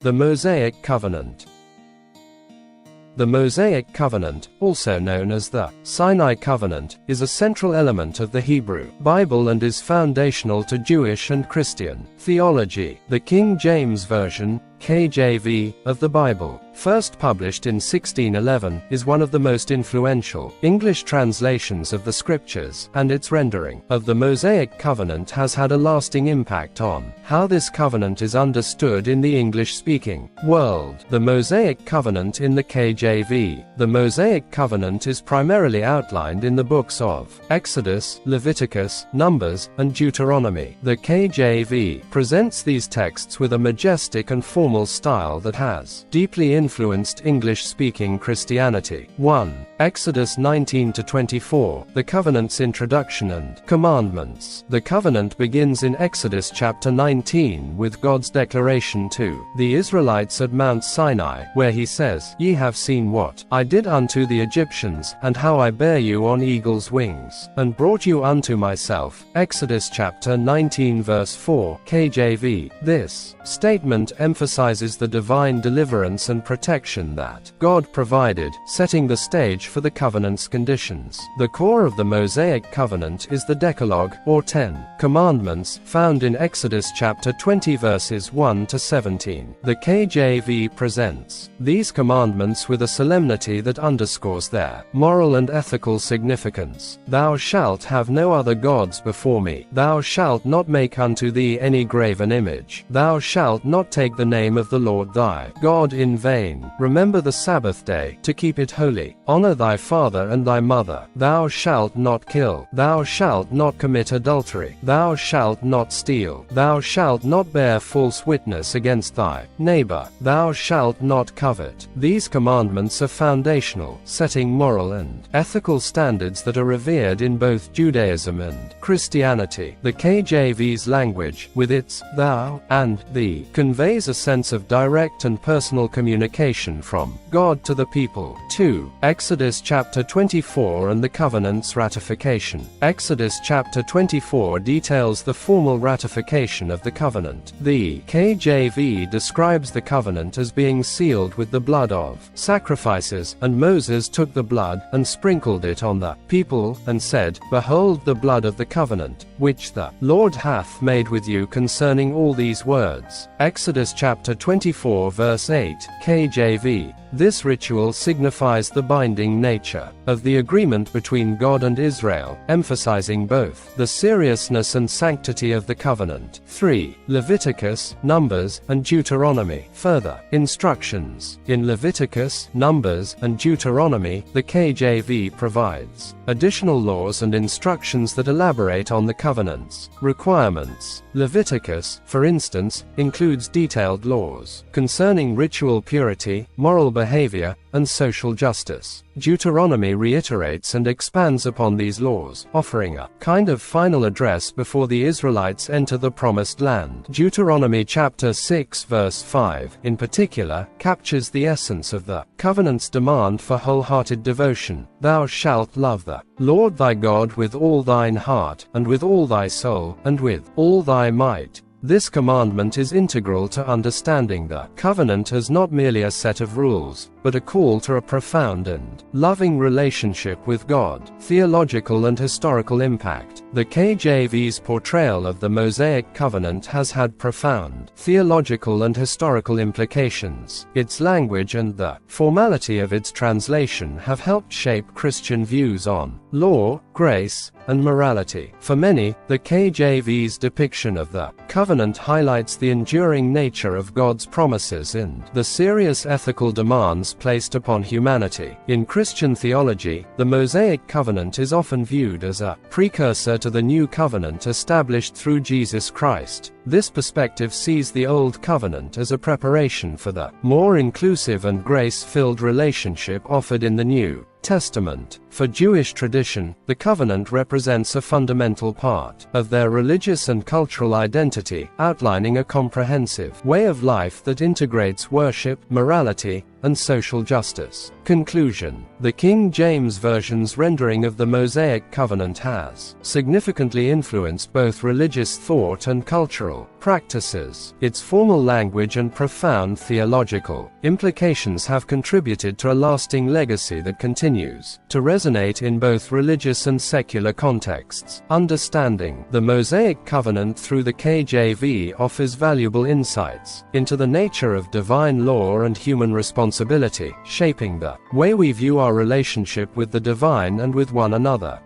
The Mosaic Covenant. The Mosaic Covenant, also known as the Sinai Covenant, is a central element of the Hebrew Bible and is foundational to Jewish and Christian theology. The King James Version, KJV, of the Bible, first published in 1611, is one of the most influential English translations of the Scriptures, and its rendering of the Mosaic Covenant has had a lasting impact on how this covenant is understood in the English-speaking world. The Mosaic Covenant in the KJV. The Mosaic Covenant is primarily outlined in the books of Exodus, Leviticus, Numbers, and Deuteronomy. The KJV presents these texts with a majestic and formal style that has deeply influenced English-speaking Christianity. 1. Exodus 19-24, the Covenant's Introduction and Commandments. The covenant begins in Exodus chapter 19 with God's declaration to the Israelites at Mount Sinai, where he says, "Ye have seen what I did unto the Egyptians, and how I bare you on eagle's wings, and brought you unto myself." Exodus chapter 19 verse 4, KJV. This statement emphasizes the divine deliverance and protection that God provided, setting the stage for the covenant's conditions. The core of the Mosaic Covenant is the Decalogue, or 10 Commandments, found in Exodus chapter 20 verses 1-17. The KJV presents these commandments with a solemnity that underscores their moral and ethical significance. "Thou shalt have no other gods before me. Thou shalt not make unto thee any graven image. Thou shalt not take the name of the Lord thy God in vain. Remember the Sabbath day, to keep it holy. Honor thy father and thy mother. Thou shalt not kill. Thou shalt not commit adultery. Thou shalt not steal. Thou shalt not bear false witness against thy neighbor. Thou shalt not covet." These commandments are foundational, setting moral and ethical standards that are revered in both Judaism and Christianity. The KJV's language, with its thou and thee, conveys a sense of direct and personal communication from God to the people. 2. Exodus chapter 24 and the covenant's ratification. Exodus chapter 24 details the formal ratification of the covenant. The KJV describes the covenant as being sealed with the blood of sacrifices, and Moses took the blood and sprinkled it on the people, and said, "Behold the blood of the covenant, which the Lord hath made with you concerning all these words." Exodus chapter 24 verse 8, KJV. This ritual signifies the binding nature of the agreement between God and Israel, emphasizing both the seriousness and sanctity of the covenant. 3. Leviticus, Numbers, and Deuteronomy. Further instructions. In Leviticus, Numbers, and Deuteronomy, the KJV provides additional laws and instructions that elaborate on the covenant's requirements. Leviticus, for instance, includes detailed laws concerning ritual purity, moral behavior, and social justice. Deuteronomy reiterates and expands upon these laws, offering a kind of final address before the Israelites enter the Promised Land. Deuteronomy chapter 6 verse 5, in particular, captures the essence of the covenant's demand for wholehearted devotion. "Thou shalt love the Lord thy God with all thine heart, and with all thy soul, and with all thy might." This commandment is integral to understanding the covenant as not merely a set of rules, but a call to a profound and loving relationship with God. Theological and historical impact. The KJV's portrayal of the Mosaic Covenant has had profound theological and historical implications. Its language and the formality of its translation have helped shape Christian views on law, grace, and morality. For many, the KJV's depiction of the covenant highlights the enduring nature of God's promises and the serious ethical demands placed upon humanity. In Christian theology, the Mosaic Covenant is often viewed as a precursor to the new covenant established through Jesus Christ. This perspective sees the Old Covenant as a preparation for the more inclusive and grace-filled relationship offered in the New Testament. For Jewish tradition, the covenant represents a fundamental part of their religious and cultural identity, outlining a comprehensive way of life that integrates worship, morality, and social justice. Conclusion. The King James Version's rendering of the Mosaic Covenant has significantly influenced both religious thought and cultural liturgical practices. Its formal language and profound theological implications have contributed to a lasting legacy that continues to resonate in both religious and secular contexts. Understanding the Mosaic Covenant through the KJV offers valuable insights into the nature of divine law and human responsibility, shaping the way we view our relationship with the divine and with one another.